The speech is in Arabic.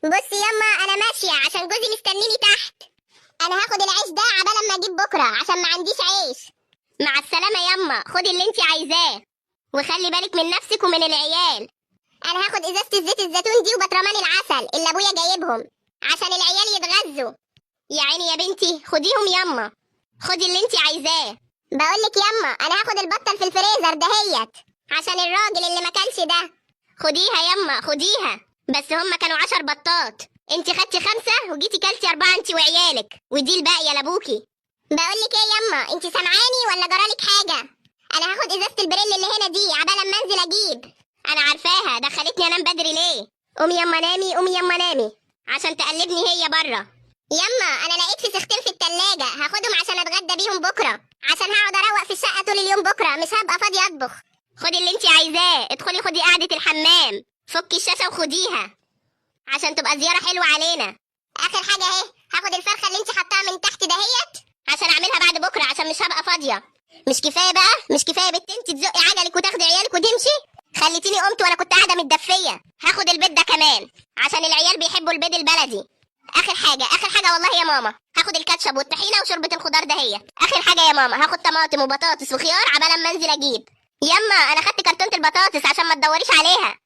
بصي يما، انا ماشيه عشان جوزي مستنيني تحت. انا هاخد العيش ده عبال ما اجيب بكره عشان ما عنديش عيش. مع السلامه يما، خدي اللي انت عايزاه وخلي بالك من نفسك ومن العيال. انا هاخد ازازه الزيت الزيتون دي وبطرمان العسل اللي ابويا جايبهم عشان العيال يتغذوا. يا عيني يا بنتي، خديهم يما، خدي اللي انت عايزاه. بقولك يما، انا هاخد البطه في الفريزر دهيت عشان الراجل اللي ما كلش ده. خديها يما خديها، بس هما كانوا 10 بطات، انت خدتي 5 وجيتي كلتي 4 انت وعيالك، ودي الباقيه لابوكي. بقولك ايه يما، انت سامعاني ولا جرالك حاجه؟ انا هاخد ازازه البريل اللي هنا دي عبال ما انزل اجيب. انا عارفاها دخلتني انام بدري ليه. قومي يما نامي، قومي يما نامي عشان تقلبني هي بره. يما انا لقيت فسيختين في التلاجة، هاخدهم عشان اتغدى بيهم بكره، عشان هقعد اروق في الشقه طول اليوم بكره، مش هبقى فاضيه اطبخ. خدي اللي انت عايزاه، ادخلي خدي قعده الحمام، فكي الشاشه وخديها عشان تبقى زياره حلوه علينا. اخر حاجه اهي، هاخد الفرخه اللي انت حطاها من تحت دهيت عشان اعملها بعد بكره عشان مش هبقى فاضيه. مش كفايه بقى، مش كفايه بنت انت تزقي عجلك وتاخدي عيالك وتمشي؟ خليتيني قمت وانا كنت قاعده متدفيه. هاخد البيض ده كمان عشان العيال بيحبوا البيض البلدي. اخر حاجه، اخر حاجه والله يا ماما، هاخد الكاتشب والطحينه وشوربه الخضار دهيت. اخر حاجه يا ماما، هاخد طماطم وبطاطس وخيار عبال ما انزل اجيب. يما انا خدت كرتونه البطاطس عشان ما تدوريش عليها.